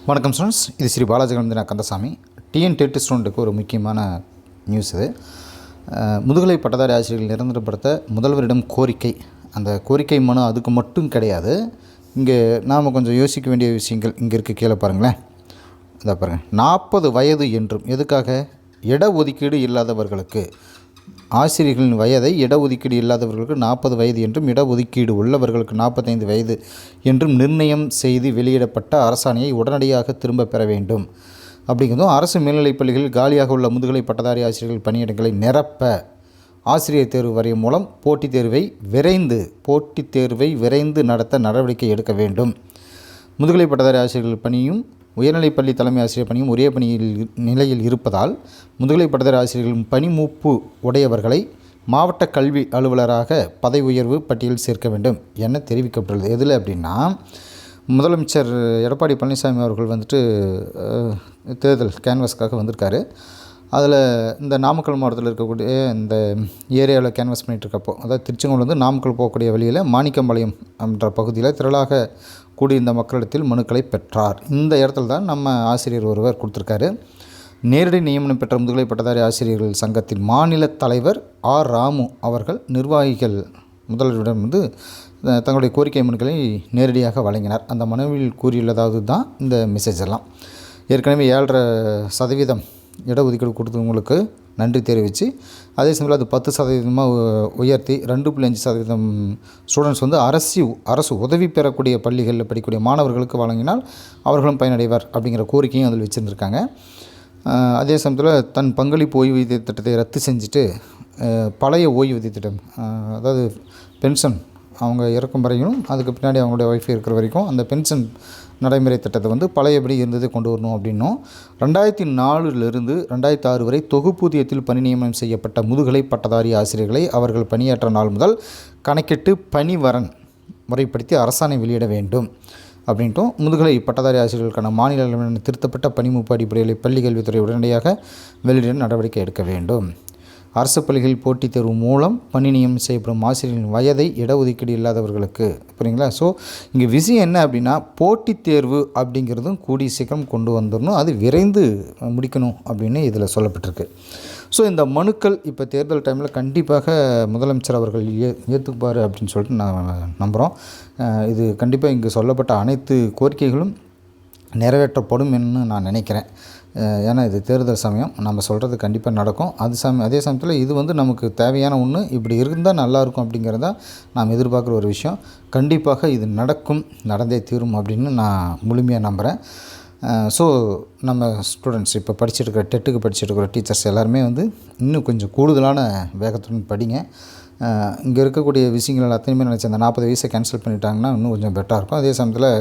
வணக்கம் ஸ்டூடெண்ட்ஸ், இது Sri Balaji Kandasamy. TN dead ஸ்டூடெண்ட்டுக்கு ஒரு முக்கியமான நியூஸ் இது. முதுகலை பட்டதாரி ஆசிரியர்கள் நிரந்தரப்படுத்த முதல்வரிடம் கோரிக்கை. அந்த கோரிக்கை மனு அதுக்கு மட்டும் கிடையாது. இங்கே நாம் கொஞ்சம் யோசிக்க வேண்டிய விஷயங்கள் இங்கே இருக்குது. கீழே பாருங்களேன். இதை பாருங்கள். 40 வயது என்றும் எதுக்காக? இடஒதுக்கீடு இல்லாதவர்களுக்கு. ஆசிரியர்களின் வயதை இடஒதுக்கீடு இல்லாதவர்களுக்கு 40 வயது என்றும் இடஒதுக்கீடு உள்ளவர்களுக்கு 45 வயது என்றும் நிர்ணயம் செய்து வெளியிடப்பட்ட அரசாணையை உடனடியாக திரும்ப பெற வேண்டும். அப்படிங்கிறதும் அரசு மேல்நிலைப் பள்ளிகளில் காலியாக உள்ள முதுகலை பட்டதாரி ஆசிரியர்கள் பணியிடங்களை நிரப்ப ஆசிரியர் தேர்வு வாரியம் மூலம் போட்டித் தேர்வை விரைந்து நடத்த நடவடிக்கை எடுக்க வேண்டும். முதுகலை பட்டதாரி ஆசிரியர்கள் பணியும் உயர்நிலைப் பள்ளி தலைமை ஆசிரியர் பணியும் ஒரே நிலையில் இருப்பதால் முதுகலை பட்டதாரி ஆசிரியர்களின் பணி மூப்பு உடையவர்களை மாவட்ட கல்வி அலுவலராக பதவி உயர்வு பட்டியலில் சேர்க்க வேண்டும் என தெரிவிக்கப்பட்டுள்ளது. எதில் அப்படின்னா, முதலமைச்சர் எடப்பாடி பழனிசாமி அவர்கள் தேர்தல் கேன்வாஸ்க்காக வந்திருக்காரு. அதில் இந்த நாமக்கல் மாவட்டத்தில் இருக்கக்கூடிய இந்த ஏரியாவில் கேன்வாஸ் பண்ணிகிட்ருக்கப்போ, அதாவது திருச்செங்கோடு நாமக்கல் போகக்கூடிய வழியில் மாணிக்கம்பாளையம் என்ற பகுதியில் திரளாக கூடியிருந்த மக்களிடத்தில் மனுக்களை பெற்றார். இந்த இடத்துல தான் நம்ம ஆசிரியர் ஒருவர் கொடுத்துருக்காரு. நேரடி நியமனம் பெற்ற முதுகலை பட்டதாரி ஆசிரியர்கள் சங்கத்தின் மாநில தலைவர் ஆர் ராமு அவர்கள் நிர்வாகிகள் முதல்வரிடம் தங்களுடைய கோரிக்கை மனுக்களை நேரடியாக வழங்கினார். அந்த மனுவில் கூறியுள்ளதாவது தான் இந்த மெசேஜ் எல்லாம். ஏற்கனவே 7.5% இடஒதுக்கீடு கொடுத்தவங்களுக்கு நன்றி தெரிவித்து, அதே சமயத்தில் அது 10% உயர்த்தி 2.5% ஸ்டூடெண்ட்ஸ் அரசு உதவி பெறக்கூடிய பள்ளிகளில் படிக்கக்கூடிய மாணவர்களுக்கு வழங்கினால் அவர்களும் பயனடைவார் அப்படிங்கிற கோரிக்கையும் அதில் வச்சுருந்துருக்காங்க. அதே சமயத்தில் தன் பங்களிப்பு ஓய்வூதிய திட்டத்தை ரத்து செஞ்சுட்டு பழைய ஓய்வூதிய திட்டம், அதாவது பென்ஷன், அவங்க இறக்கும் வரைக்கும் அதுக்கு பின்னாடி அவங்களுடைய ஒய்ஃப் இருக்கிற வரைக்கும் அந்த பென்ஷன் நடைமுறை திட்டத்தை பழையபடி இருந்ததை கொண்டு வரணும் அப்படின்னும், 2004 2006 வரை தொகுப்பூதியத்தில் பணி நியமனம் செய்யப்பட்ட முதுகலை பட்டதாரி ஆசிரியர்களை அவர்கள் பணியாற்ற நாள் முதல் கணக்கிட்டு பணிவரன் முறைப்படுத்தி அரசாணை வெளியிட வேண்டும் அப்படின்ட்டும், முதுகலை பட்டதாரி ஆசிரியர்களுக்கான மாநில அளவிலான திருத்தப்பட்ட பணிமூப்பு அடிப்படையில் பள்ளி கல்வித்துறை உடனடியாக வெளியிட நடவடிக்கை எடுக்க வேண்டும். அரசு பள்ளிகளில் போட்டித் தேர்வு மூலம் பணி நியமனம் செய்யப்படும் ஆசிரியர்களின் வயதை இடஒதுக்கீடு இல்லாதவர்களுக்கு. புரியுங்களா? ஸோ இங்கே விஷயம் என்ன அப்படின்னா, போட்டித் தேர்வு அப்படிங்கிறதும் கூடிய சீக்கிரம் கொண்டு வந்துடணும், அது விரைந்து முடிக்கணும் அப்படின்னு இதில் சொல்லப்பட்டிருக்கு. ஸோ இந்த மனுக்கள் இப்போ தேர்தல் டைமில் கண்டிப்பாக முதலமைச்சர் அவர்கள் ஏற்றுப்பார் அப்படின்னு சொல்லிட்டு நான் நம்புகிறோம். இது கண்டிப்பாக இங்கே சொல்லப்பட்ட அனைத்து கோரிக்கைகளும் நிறைவேற்றப்படும் என்று நான் நினைக்கிறேன். ஏன்னா இது தேர்தல் சமயம், நம்ம சொல்கிறது கண்டிப்பாக நடக்கும். அதே சமயத்தில் இது நமக்கு தேவையான ஒன்று, இப்படி இருந்தால் நல்லாயிருக்கும் அப்படிங்கிறதா நாம் எதிர்பார்க்குற ஒரு விஷயம். கண்டிப்பாக இது நடக்கும், நடந்தே தீரும் அப்படின்னு நான் முழுமையாக நம்புகிறேன். ஸோ நம்ம ஸ்டூடெண்ட்ஸ் இப்போ டெட்டுக்கு படிச்சுட்டு டீச்சர்ஸ் எல்லாருமே இன்னும் கொஞ்சம் கூடுதலான வேகத்துடன் படிங்க. இங்கே இருக்கக்கூடிய விஷயங்கள் எல்லாத்தையுமே நினச்சி அந்த 40 வயசை கேன்சல் பண்ணிட்டாங்கன்னா இன்னும் கொஞ்சம் பெட்டராக இருக்கும். அதே சமயத்தில்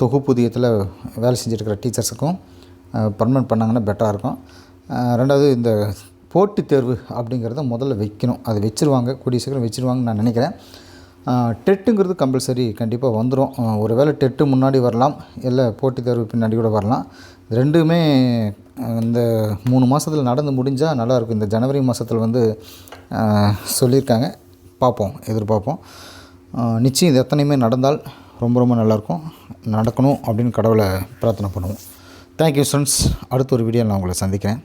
தொகுப்பூதியத்தில் வேலை செஞ்சுருக்கிற டீச்சர்ஸுக்கும் பர்மனெண்ட் பண்ணாங்கன்னா பெட்டராக இருக்கும். ரெண்டாவது, இந்த போட்டித் தேர்வு அப்படிங்கிறத முதல்ல வைக்கணும். அது வச்சுருவாங்க, கூடிய சீக்கிரம் வச்சுருவாங்கன்னு நான் நினைக்கிறேன். டெட்டுங்கிறது கம்பல்சரி கண்டிப்பாக வந்துடும். ஒரு வேளை டெட்டு முன்னாடி வரலாம், இல்லை போட்டித் தேர்வு பின்னாடி கூட வரலாம். ரெண்டுமே இந்த 3 மாதத்தில் நடந்து முடிஞ்சால் நல்லாயிருக்கும். இந்த ஜனவரி மாதத்தில் சொல்லியிருக்காங்க, எதிர்பார்ப்போம். நிச்சயம் இது எத்தனையுமே நடந்தால் ரொம்ப ரொம்ப நல்லாயிருக்கும். நடக்கணும் அப்படின்னு கடவுளை பிரார்த்தனை பண்ணுவோம். Thank you students. அடுத்த ஒரு வீடியோவில் நான் உங்களை சந்திக்கிறேன்.